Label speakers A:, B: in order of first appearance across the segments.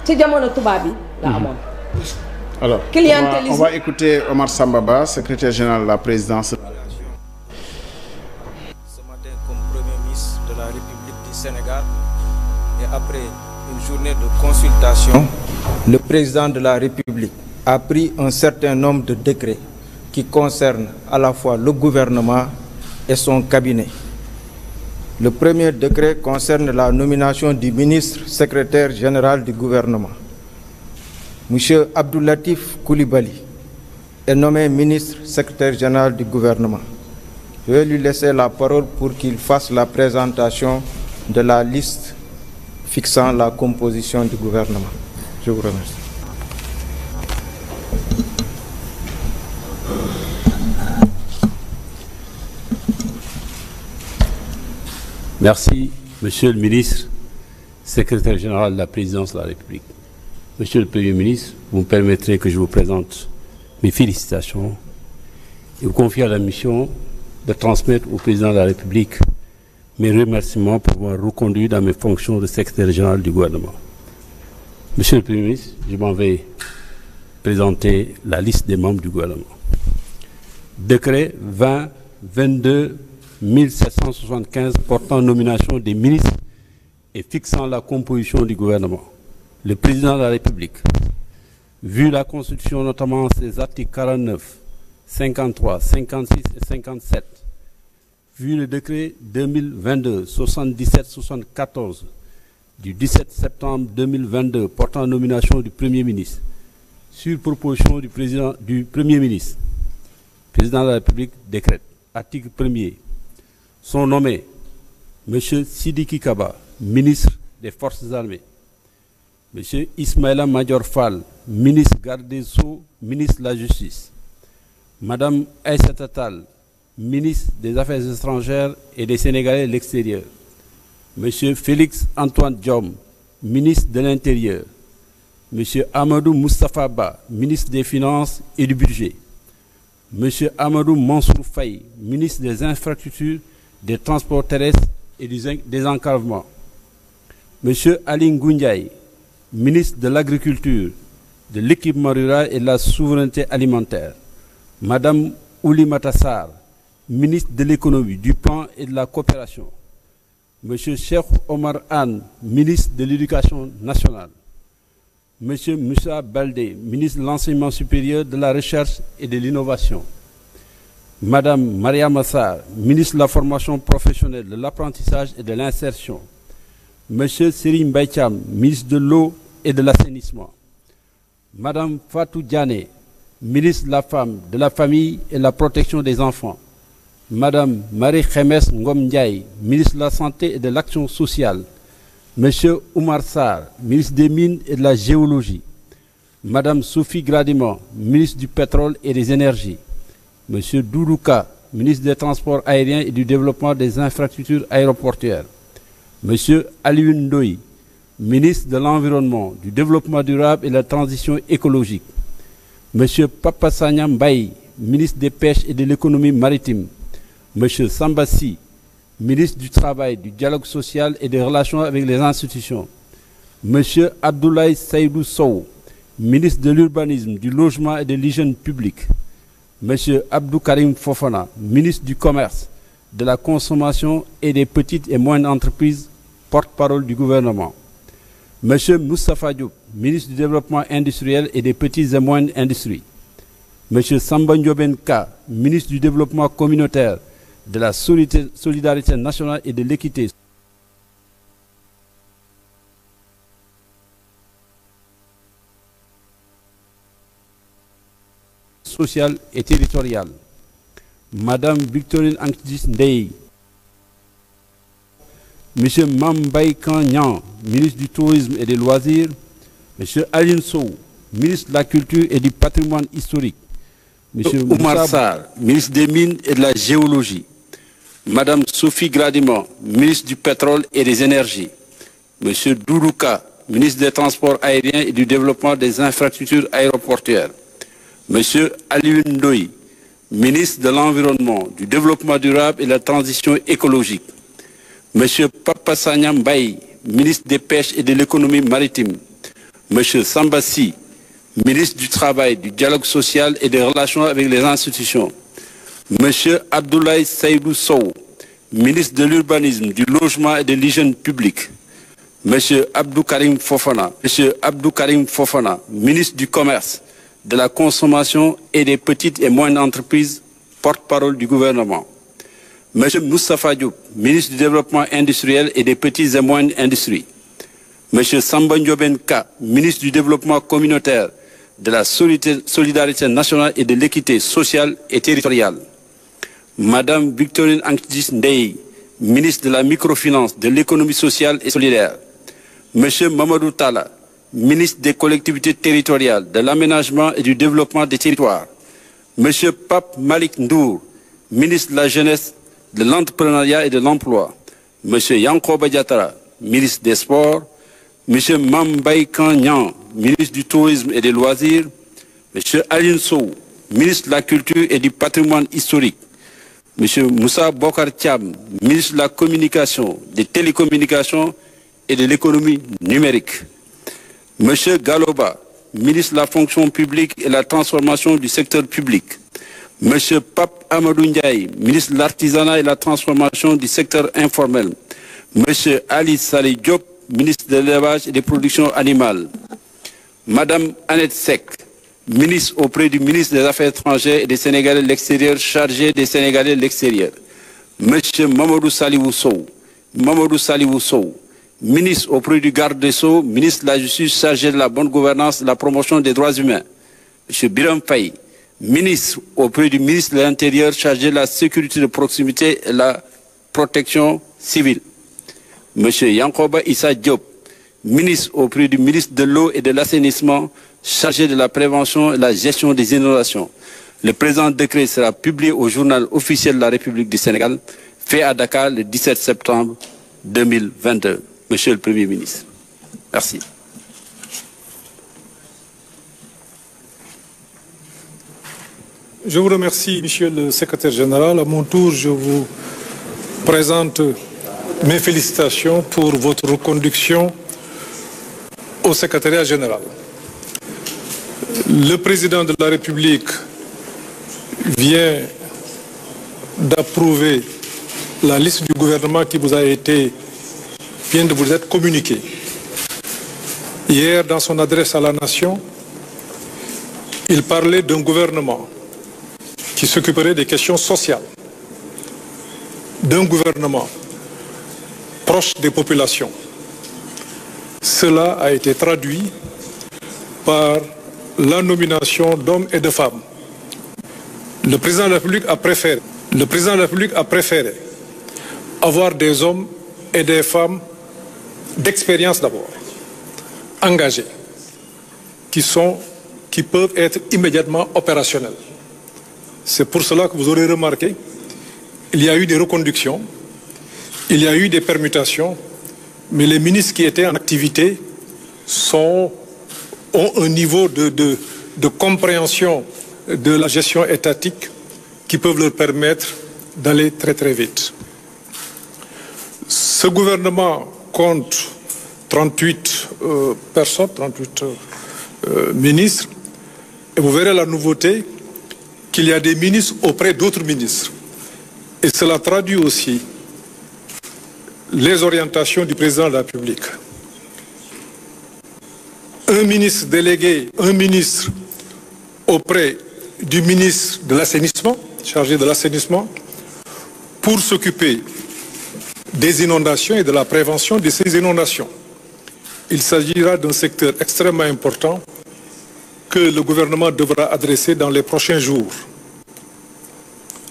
A: ci jamono tubaab bi la amoon.
B: Alors on va écouter Omar Sambaba, secrétaire général de la présidence.
C: Ce matin comme Premier ministre de la République du Sénégal et après une journée de consultation, le président de la République a pris un certain nombre de décrets qui concernent à la fois le gouvernement et son cabinet. Le premier décret concerne la nomination du ministre secrétaire général du gouvernement. Monsieur Abdoulatif Coulibaly est nommé ministre secrétaire général du gouvernement. Je vais lui laisser la parole pour qu'il fasse la présentation de la liste fixant la composition du gouvernement. Je vous remercie.
D: Merci, Monsieur le ministre, secrétaire général de la présidence de la République. Monsieur le Premier ministre, vous me permettrez que je vous présente mes félicitations et vous confier la mission de transmettre au président de la République mes remerciements pour m'avoir reconduit dans mes fonctions de secrétaire général du gouvernement. Monsieur le Premier ministre, je m'en vais présenter la liste des membres du gouvernement. Décret 20-22-1775 portant nomination des ministres et fixant la composition du gouvernement. Le président de la République, vu la Constitution, notamment ses articles 49, 53, 56 et 57, vu le décret 2022-77-74 du 17 septembre 2022 portant nomination du Premier ministre, sur proposition du Premier ministre, le président de la République décrète, article 1er, sont nommés M. Sidiki Kaba, ministre des Forces armées, M. Ismaïla Madior Fall, ministre garde des Sceaux, ministre de la Justice, Mme Aïssata Tall, ministre des Affaires étrangères et des Sénégalais de l'extérieur, M. Félix Antoine Diome, ministre de l'Intérieur, M. Amadou Moustapha Ba, ministre des Finances et du Budget, M. Amadou Mansour Faye, ministre des Infrastructures, des Transports terrestres et des Enclavements, M. Aline Goundiaye, ministre de l'Agriculture, de l'Équipement rural et de la Souveraineté alimentaire, Mme Oulimata Sarr, ministre de l'Économie, du Plan et de la Coopération, M. Cheikh Omar Anne, ministre de l'Éducation nationale, M. Moussa Baldé, ministre de l'Enseignement supérieur, de la Recherche et de l'Innovation, Mme Maria Massar, ministre de la Formation professionnelle, de l'Apprentissage et de l'Insertion, M. Serigne Mbaye Thiam, ministre de l'Eau et de l'Assainissement, Mme Fatou Diané, ministre de la Femme, de la Famille et de la Protection des enfants, Mme Marie-Khémesse Ngom Ndiaye, ministre de la Santé et de l'Action sociale, M. Oumar Sarr, ministre des Mines et de la Géologie, Mme Sophie Gradiment, ministre du Pétrole et des Énergies, M. Doudouka, ministre des Transports aériens et du Développement des infrastructures aéroportuaires, M. Alioune Ndoye, ministre de l'Environnement, du Développement durable et de la Transition écologique, M. Papa Sagna Mbaye, ministre des Pêches et de l'Économie maritime, M. Sambassi, ministre du Travail, du Dialogue social et des Relations avec les institutions, M. Abdoulaye Saïdou Sow, ministre de l'Urbanisme, du Logement et de l'Hygiène publique, M. Abdou Karim Fofana, ministre du Commerce, de la Consommation et des petites et moyennes entreprises, porte-parole du gouvernement, M. Moustapha Diop, ministre du Développement industriel et des petites et moyennes industries, M. Samba Ndioben Ka, ministre du Développement communautaire, de la solidarité nationale et de l'équité sociale et territoriale, Madame Victorine Ankdis Ndeye, M. Mambay Kanyan, ministre du Tourisme et des Loisirs, M. Aline Sow, ministre de la Culture et du Patrimoine historique, M. Oumar Sarr, ministre des Mines et de la Géologie, Madame Sophie Gradiment, ministre du Pétrole et des Énergies, M. Doudouka, ministre des Transports aériens et du Développement des infrastructures aéroportuaires, M. Alioune Ndoye, ministre de l'Environnement, du Développement durable et de la Transition écologique, M. Papa Sagna Mbaye, ministre des Pêches et de l'Économie maritime, M. Sambassi, ministre du Travail, du Dialogue social et des Relations avec les institutions. M. Abdoulaye Seydou Sow, ministre de l'Urbanisme, du Logement et de l'Hygiène publique. M. Abdou Karim Fofana, ministre du Commerce, de la Consommation et des petites et moyennes entreprises, porte-parole du gouvernement. M. Moustapha Diop, ministre du Développement industriel et des petites et moyennes industries. M. Samba Ndioben Ka, ministre du Développement communautaire, de la solidarité nationale et de l'équité sociale et territoriale. Madame Victorine Ankdis Ndeye, ministre de la microfinance, de l'économie sociale et solidaire. Monsieur Mamadou Talla, ministre des collectivités territoriales, de l'aménagement et du développement des territoires. Monsieur Pape Malik Ndour, ministre de la jeunesse, de l'entrepreneuriat et de l'emploi. Monsieur Yankoba Diatara, ministre des sports. Monsieur Mambay Kanyan, ministre du tourisme et des loisirs. Monsieur Aline Sow, ministre de la culture et du patrimoine historique. Monsieur Moussa Bokar Thiam, ministre de la communication, des télécommunications et de l'économie numérique. Monsieur Galoba, ministre de la fonction publique et de la transformation du secteur public. Monsieur Pape Amadou Ndiaye, ministre de l'artisanat et de la transformation du secteur informel. Monsieur Ali Saleh Diop, ministre de l'élevage et des productions animales. Madame Annette Sek, ministre auprès du ministre des Affaires étrangères et des Sénégalais de l'extérieur, chargé des Sénégalais de l'extérieur. Monsieur Mamadou Salihou Sow, ministre auprès du garde des Sceaux, ministre de la Justice, chargé de la bonne gouvernance et de la promotion des droits humains. Monsieur Biram Faye, ministre auprès du ministre de l'Intérieur, chargé de la sécurité de proximité et de la protection civile. Monsieur Yankoba Issa Diop, ministre auprès du ministre de l'eau et de l'assainissement, chargé de la prévention et de la gestion des inondations. Le présent décret sera publié au journal officiel de la République du Sénégal, fait à Dakar le 17 septembre 2022. Monsieur le Premier ministre. Merci.
E: Je vous remercie, Monsieur le Secrétaire général. À mon tour, je vous présente mes félicitations pour votre reconduction au Secrétariat général. Le Président de la République vient d'approuver la liste du gouvernement qui vient de vous être communiquée. Hier, dans son adresse à la nation, il parlait d'un gouvernement qui s'occuperait des questions sociales, d'un gouvernement proche des populations. Cela a été traduit par la nomination d'hommes et de femmes. Le président de la République a préféré avoir des hommes et des femmes d'expérience d'abord, engagés, qui peuvent être immédiatement opérationnels. C'est pour cela que vous aurez remarqué, il y a eu des reconductions, il y a eu des permutations, mais les ministres qui étaient en activité ont un niveau de compréhension de la gestion étatique qui peuvent leur permettre d'aller très très vite. Ce gouvernement compte 38 personnes, 38 ministres, et vous verrez la nouveauté qu'il y a des ministres auprès d'autres ministres. Et cela traduit aussi les orientations du président de la République. Un ministre délégué, un ministre auprès du ministre de l'assainissement, chargé de l'assainissement, pour s'occuper des inondations et de la prévention de ces inondations. Il s'agira d'un secteur extrêmement important que le gouvernement devra adresser dans les prochains jours.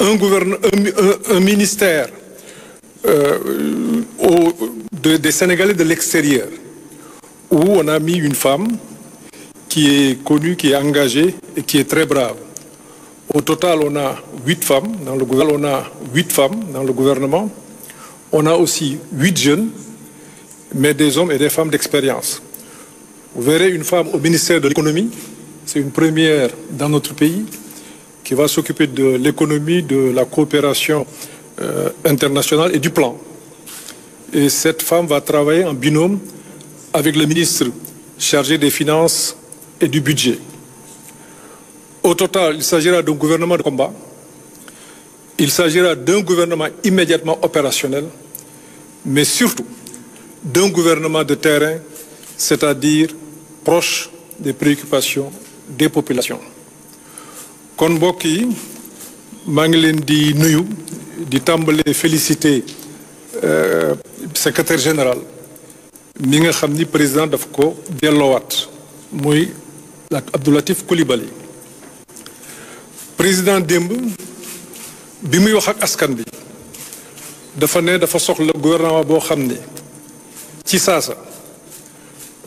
E: Un ministère des Sénégalais de l'extérieur, où on a mis une femme qui est connue, qui est engagée et qui est très brave. Au total, on a 8 femmes dans le gouvernement. On a aussi 8 jeunes, mais des hommes et des femmes d'expérience. Vous verrez une femme au ministère de l'économie, c'est une première dans notre pays, qui va s'occuper de l'économie, de la coopération internationale et du plan. Et cette femme va travailler en binôme avec le ministre chargé des finances et du budget. Au total, il s'agira d'un gouvernement de combat. Il s'agira d'un gouvernement immédiatement opérationnel, mais surtout d'un gouvernement de terrain, c'est-à-dire proche des préoccupations des populations. Kon mbokk yi maa ngi leen di nuyu di tàmbalee féliciter secrétaire général mi nga xam ni président daf ko delloowaat muy Abdou Latif Coulibaly. Président démb bi muy wax ak askan bi dafa ne dafa soxla gouvernement boo xam ne ci saasa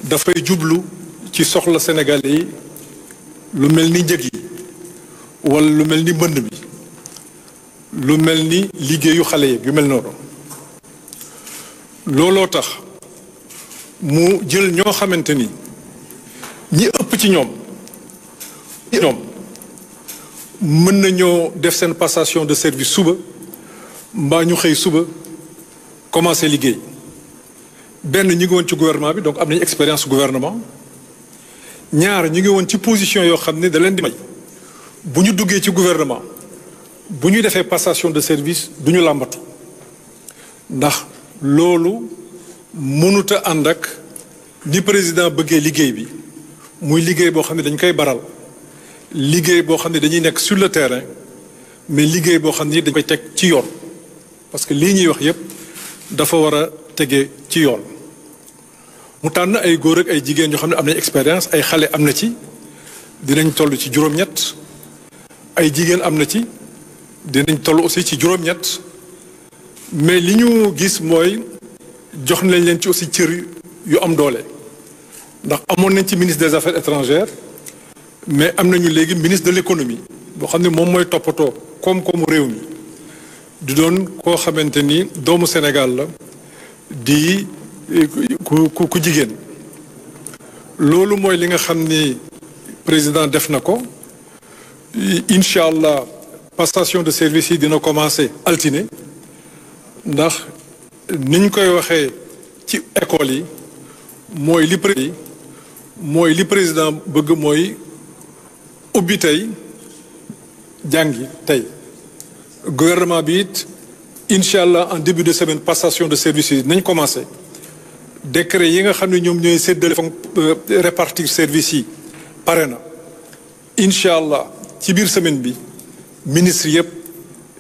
E: dafay jublu ci soxla Sénégalais yi lu mel ni njëg yi wala lu mel ni mbënd mi lu mel ni liggéeyu xale yi yu mel noonu looloo tax mu jël ñoo xamante ni ñi ëpp ci ñoom mën nañoo def seen passation de service suba mbaa ñu xëy suba commencé liggéey benn ñu ngi woon ci gouvernement bi donc am nañu expérience gouvernement ñaar ñu ngi woon ci position yoo xam ne da leen di may bu ñu duggee ci gouvernement bu ñu defee passation de service du ñu làmbatu ndax loolu mënut a ànd ak ni président bëggee liggéey bi muy liggéey boo xam ne dañ koy baral liggéey boo xam ne dañuy nekk sur le terrain mais liggéey boo xam ne dañ koy teg ci yoon parce que lii ñuy wax yépp dafa war a tege ci yoon mu tànn ay góor ak ay jigéen ñoo xam ne am nañ expérience ay xale am na ci dinañ toll ci juróom-ñett ay jigéen am na ci dinañ toll aussi ci juróom-ñett mais li ñu gis mooy jox nañ leen ci aussi cër yu am doole ndax amoon nañ ci ministre des affaires étrangères mais am nañu léegi ministre de l'économie boo xam ne moom mooy toppatoo koom-koomu réew mi di doon koo xamante ni doomu Sénégal la di ku jigéen loolu mooy li nga xam ni président def na ko incha allah passation de service yi dina commencer altine ndax niñ koy waxee ci école yi mooy li président bëgg mooy ubbi tey jàngi tey gouvernement bi it incha allah en début de semaine passation de service yi nañ commencé décret yi nga xam ne ñoom ñooy séddale répartir service yi pare na incha allah ci biir semaine bi ministre yëpp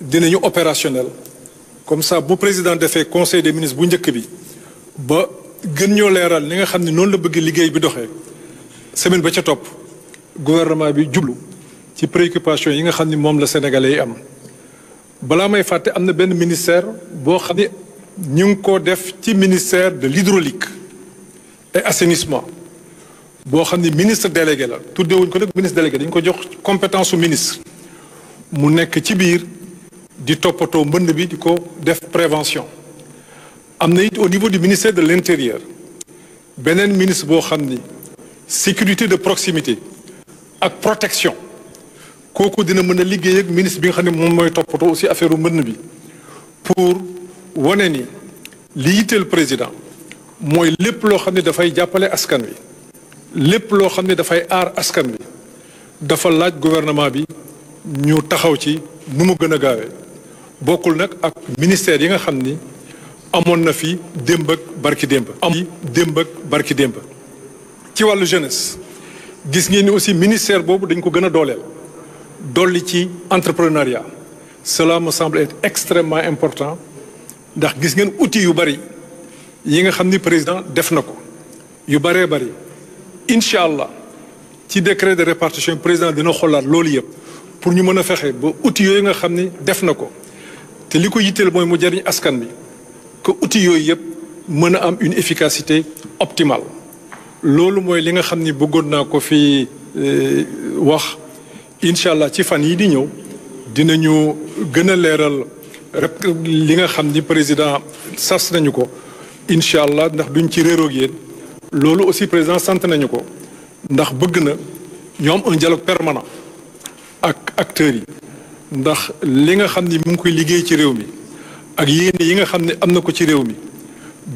E: dinañu opérationnel comme ça bu président defee conseil des ministres bu njëkk bi ba gën ñoo leeral li nga xam ne noonu la bëgg liggéey bi doxee semaine ba ca topp gouvernement bi jublu ci préoccupation yi nga xam ni moom la sénégalais yi am balaa may fàtte am na benn ministère boo xam ne ñu ngi ko def ci ministère de l'hydraulique et assainissement boo xam ni ministre délégué la tuddewuñ ko nag ministre délégué dañ ko jox compétence su ministre mu nekk ci biir di toppatoo mbënd bi di ko def prévention am na it au niveau du ministère de l'intérieur beneen ministre boo xam ni sécurité de proximité ak protection kooku dina mën a liggéey ak ministre bi nga xam ne moom mooy toppatoo aussi affaire u mbënd bi pour wane ni li yitteel président mooy lépp loo xam ne dafay jàppale askan wi lépp loo xam ne dafay aar askan wi dafa laaj gouvernement bi ñu taxaw ci nu mu gën a gaawee bokkul nag ak ministère yi nga xam ni amoon na fi démb ak barki démb ci wàllu jeunesse gis ngeen ni aussi ministère boobu dañ ko gën a dooleel dolli ci entrepreneuriat cela me semble être extrêmement important ndax gis ngeen outils yu bari yi nga xam ni président def na ko yu baree bari incha allah ci décret de répartition président dina xoolaat loolu yëpp pour ñu mën a fexe ba outils yooyu nga xam ni def na ko te li ko yitteel mooy mu jariñ askan bi que outils yooyu yëpp mën a am une efficacité optimale loolu mooy li nga xam ni bëggoon naa ko fi wax incha allah ci fan yi di ñëw dinañu gën a leeral rek li nga xam ni président sas nañu ko incha allah ndax duñ ci réeroog yéen loolu aussi président sant nañu ko ndax bëgg na ñu am un dialogue permanent ak acteurs yi ndax li nga xam ni mu ngi koy liggéey ci réew mi ak yéene yi nga xam ne am na ko ci réew mi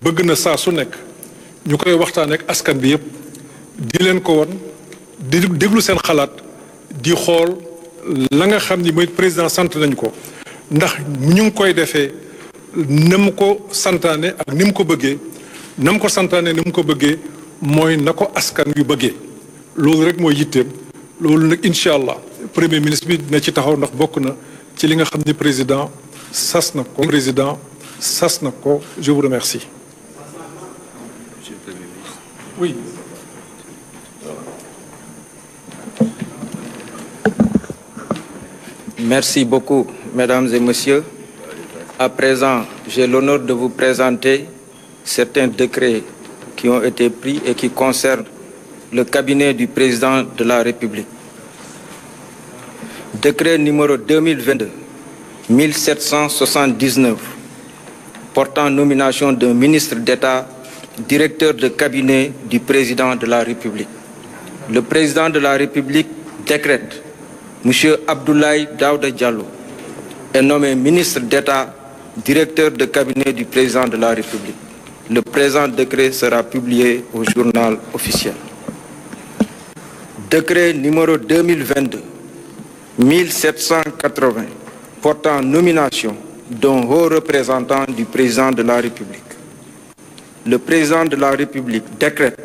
E: bëgg na saa su nekk ñu koy waxtaan ak askan bi yépp di leen ko won di déglu seen xalaat di xool la nga xam ni mooy président sant nañ ko ndax ñu ngi koy defee na mu ko santaane ak ni mu ko bëggee na mu ko santaane ni mu ko bëggee mooy na ko askan wi bëggee loolu rek mooy yitteem loolu nag incha allah premier ministre bi dina ci taxaw ndax bokk na ci li nga xam ni président sas na ko je vous remercie. Oui.
C: Merci beaucoup, mesdames et messieurs. À présent, j'ai l'honneur de vous présenter certains décrets qui ont été pris et qui concernent le cabinet du président de la République. Décret numéro 2022-1779 portant nomination d'un ministre d'État, directeur de cabinet du président de la République. Le président de la République décrète M. Abdoulaye Daouda Diallo est nommé ministre d'État, directeur de cabinet du président de la République. Le présent décret sera publié au journal officiel. Décret numéro 2022-1780 portant nomination d'un haut représentant du président de la République. Le président de la République décrète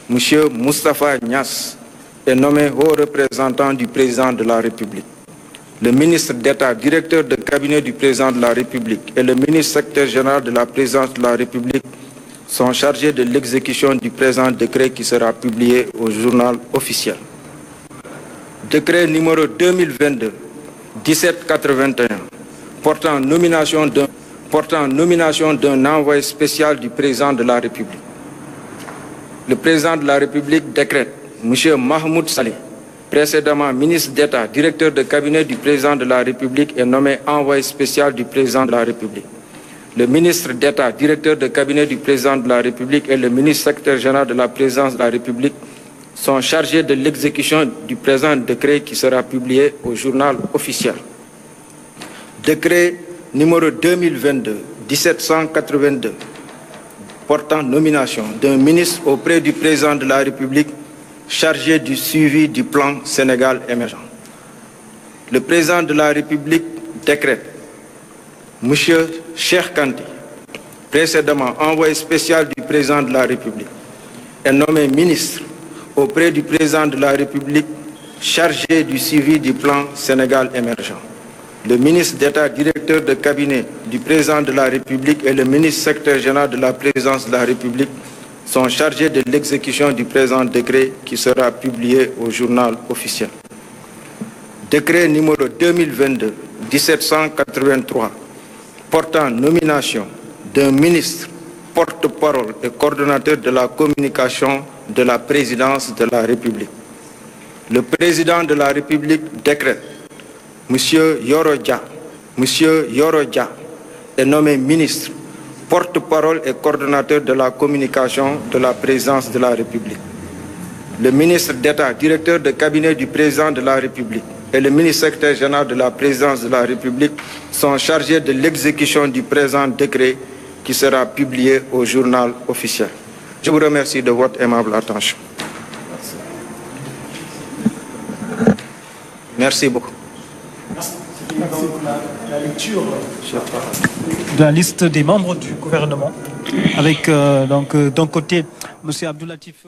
C: M. Moustapha Niasse est nommé haut représentant du président de la République. Le ministre d'État, directeur de cabinet du président de la République et le ministre secrétaire général de la présidence de la République sont chargés de l'exécution du présent décret qui sera publié au journal officiel. Décret numéro 2022-1781 portant nomination d'un envoyé spécial du président de la République. Le président de la République décrète M. Mahmoud Saleh, précédemment ministre d'État, directeur de cabinet du président de la République, est nommé envoyé spécial du président de la République. Le ministre d'État, directeur de cabinet du président de la République et le ministre secrétaire général de la présidence de la République sont chargés de l'exécution du présent décret qui sera publié au journal officiel. Décret numéro 2022-1782 portant nomination d'un ministre auprès du président de la République chargé du suivi du plan Sénégal émergent. Le président de la République décrète M. Cheikh Kanté, précédemment envoyé spécial du président de la République, est nommé ministre auprès du président de la République chargé du suivi du plan Sénégal émergent. Le ministre d'État, directeur de cabinet du président de la République et le ministre secrétaire général de la présidence de la République sont chargés de l'exécution du présent décret qui sera publié au journal officiel. Décret numéro 2022-1783 portant nomination d'un ministre porte-parole et coordonnateur de la communication de la présidence de la République. Le président de la République décrète M. Yoro Dia est nommé ministre, porte-parole et coordonnateur de la communication de la présidence de la République. Le ministre d'État, directeur de cabinet du président de la République et le ministre secrétaire général de la présidence de la République sont chargés de l'exécution du présent décret qui sera publié au journal officiel. Je vous remercie de votre aimable attention. Merci beaucoup.
F: La lecture de la liste des membres du gouvernement avec d'un côté M. Abdoulatif